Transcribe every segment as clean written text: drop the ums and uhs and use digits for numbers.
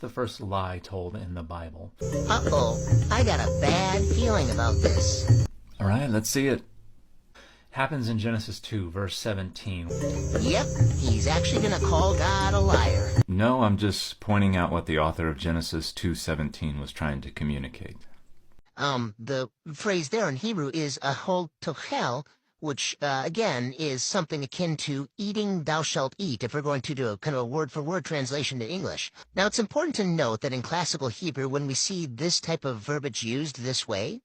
the first lie told in the Bible? Uh-oh, I got a bad feeling about this. All right, let's see it. Happens in Genesis 2, verse 17. Yep, he's actually gonna call God a liar. No, I'm just pointing out what the author of Genesis 2:17 was trying to communicate. The phrase there in Hebrew is ahol tochel, which, again, is something akin to eating thou shalt eat, if we're going to do a kind of a word-for-word translation to English. Now, it's important to note that in classical Hebrew, when we see this type of verbiage used this way,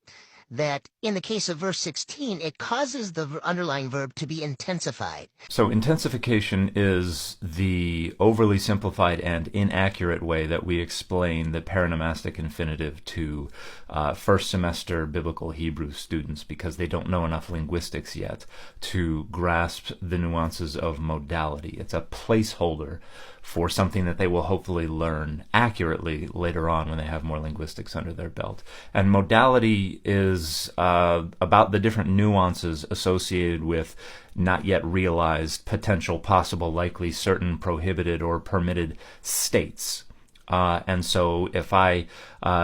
that in the case of verse 16, it causes the underlying verb to be intensified. So intensification is the overly simplified and inaccurate way that we explain the paronomastic infinitive to first semester biblical Hebrew students because they don't know enough linguistics yet to grasp the nuances of modality. It's a placeholder for something that they will hopefully learn accurately later on when they have more linguistics under their belt. And modality is about the different nuances associated with not yet realized, potential, possible, likely, certain, prohibited, or permitted states. And so if I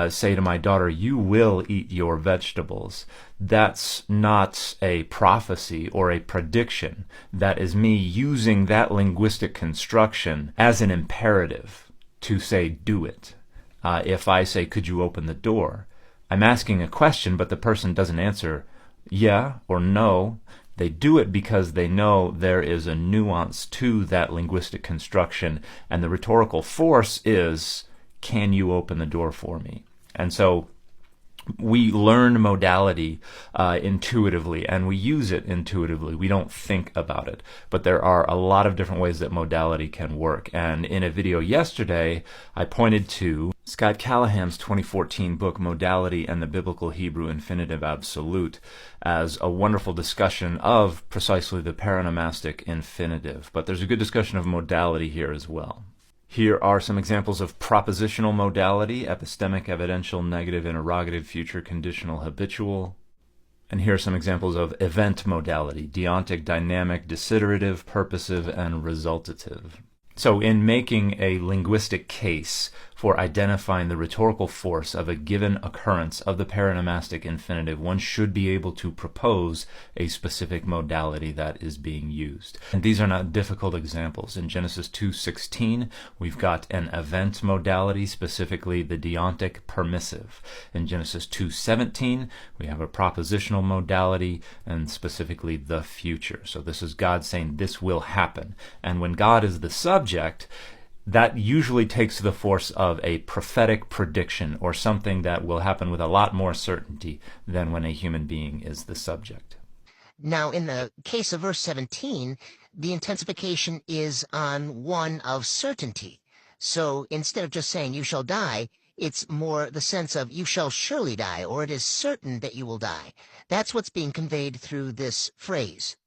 say to my daughter, you will eat your vegetables, that's not a prophecy or a prediction. That is me using that linguistic construction as an imperative to say, do it. If I say, could you open the door? I'm asking a question, but the person doesn't answer yeah or no. They do it because they know there is a nuance to that linguistic construction, and the rhetorical force is, can you open the door for me? And so we learn modality intuitively, and we use it intuitively. We don't think about it. But there are a lot of different ways that modality can work. And in a video yesterday, I pointed to Scott Callahan's 2014 book, Modality and the Biblical Hebrew Infinitive Absolute, as a wonderful discussion of precisely the paronomastic infinitive. But there's a good discussion of modality here as well. Here are some examples of propositional modality: epistemic, evidential, negative, interrogative, future, conditional, habitual. And here are some examples of event modality: deontic, dynamic, desiderative, purposive, and resultative. So in making a linguistic case for identifying the rhetorical force of a given occurrence of the paronomastic infinitive, one should be able to propose a specific modality that is being used. And these are not difficult examples. In Genesis 2:16, we've got an event modality, specifically the deontic permissive. In Genesis 2:17, we have a propositional modality, and specifically the future. So this is God saying this will happen. And when God is the subject, that usually takes the force of a prophetic prediction or something that will happen with a lot more certainty than when a human being is the subject. Now, in the case of verse 17, the intensification is on one of certainty. So instead of just saying you shall die, it's more the sense of you shall surely die, or it is certain that you will die. That's what's being conveyed through this phrase.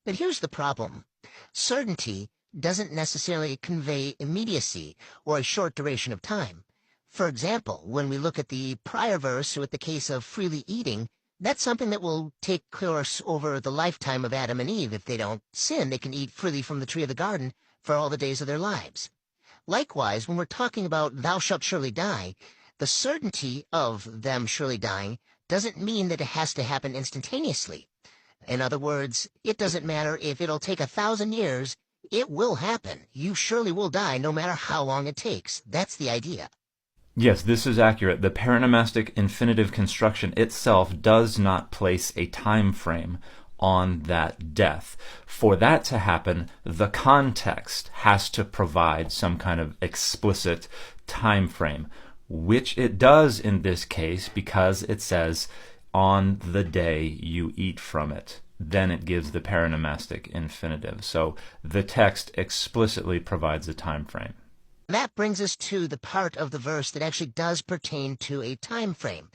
But here's the problem. Certainty doesn't necessarily convey immediacy or a short duration of time. For example, when we look at the prior verse with the case of freely eating, that's something that will take course over the lifetime of Adam and Eve. If they don't sin, they can eat freely from the tree of the garden for all the days of their lives. Likewise, when we're talking about thou shalt surely die, the certainty of them surely dying doesn't mean that it has to happen instantaneously. In other words, it doesn't matter if it'll take 1,000 years. It will happen. You surely will die no matter how long it takes. That's the idea. Yes, this is accurate. The paronomastic infinitive construction itself does not place a time frame on that death. For that to happen, the context has to provide some kind of explicit time frame, which it does in this case because it says, on the day you eat from it. Then it gives the paronomastic infinitive. So the text explicitly provides a time frame. That brings us to the part of the verse that actually does pertain to a time frame.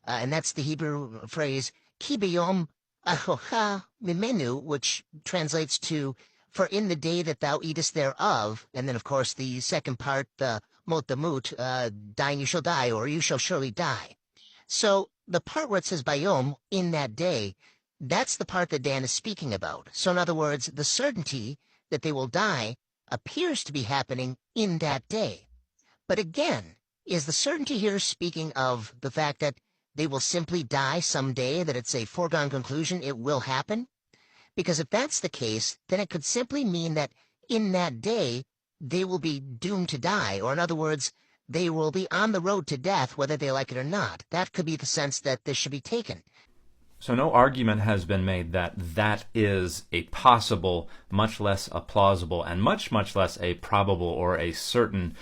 And that's the Hebrew phrase, ki biyom ahocha mimenu, which translates to, for in the day that thou eatest thereof. And then, of course, the second part, the mot damut, dying you shall die, or you shall surely die. So the part where it says bayom, in that day, that's the part that Dan is speaking about. So in other words, the certainty that they will die appears to be happening in that day. But again, is the certainty here speaking of the fact that they will simply die someday, that it's a foregone conclusion, it will happen? Because if that's the case, then it could simply mean that in that day, they will be doomed to die, or in other words, they will be on the road to death whether they like it or not. That could be the sense that this should be taken. So no argument has been made that that is a possible, much less a plausible, and much less a probable or a certain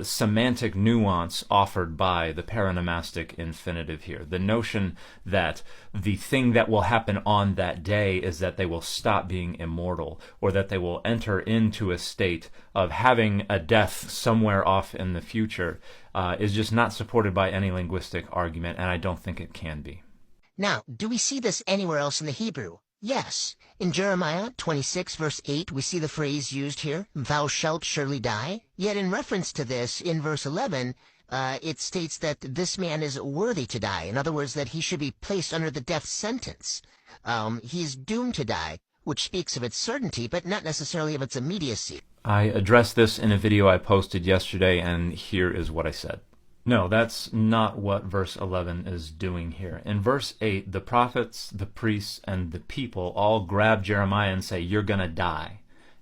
semantic nuance offered by the paronomastic infinitive here. The notion that the thing that will happen on that day is that they will stop being immortal, or that they will enter into a state of having a death somewhere off in the future, is just not supported by any linguistic argument, and I don't think it can be. Now, do we see this anywhere else in the Hebrew? Yes. In Jeremiah 26, verse 8, we see the phrase used here, thou shalt surely die. Yet in reference to this, in verse 11, it states that this man is worthy to die. In other words, that he should be placed under the death sentence. He's doomed to die, which speaks of its certainty, but not necessarily of its immediacy. I addressed this in a video I posted yesterday, and here is what I said. No, that's not what verse 11 is doing here. In verse 8, the prophets, the priests, and the people all grab Jeremiah and say, you're going to die.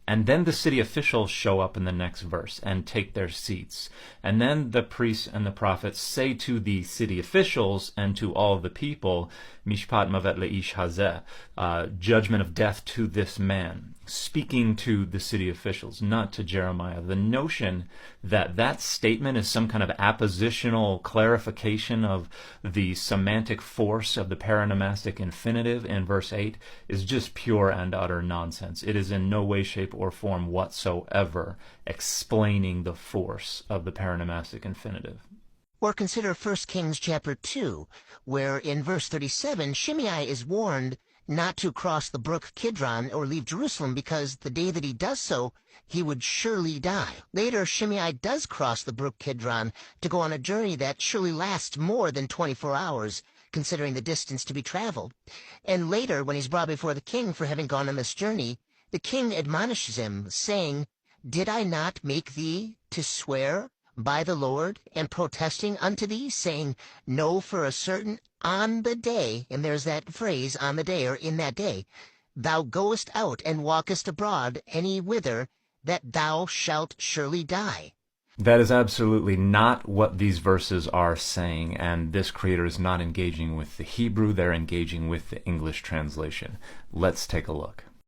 And then the city officials show up in the next verse and take their seats. And then the priests and the prophets say to the city officials and to all the people, Mishpat Mavet Leish Hazeh, judgment of death to this man, speaking to the city officials, not to Jeremiah. The notion that that statement is some kind of appositional clarification of the semantic force of the paronomastic infinitive in verse 8 is just pure and utter nonsense. It is in no way, shape, or form whatsoever explaining the force of the paronomastic infinitive. Or consider 1 Kings chapter 2, where in verse 37, Shimei is warned not to cross the brook Kidron or leave Jerusalem, because the day that he does so, he would surely die. Later, Shimei does cross the brook Kidron to go on a journey that surely lasts more than 24 hours, considering the distance to be traveled. And later, when he's brought before the king for having gone on this journey, the king admonishes him, saying, did I not make thee to swear by the Lord, and protesting unto thee, saying, know for a certain on the day, and there's that phrase, on the day, or in that day, thou goest out and walkest abroad any whither, that thou shalt surely die. That is absolutely not what these verses are saying, and this creator is not engaging with the Hebrew, they're engaging with the English translation. Let's take a look.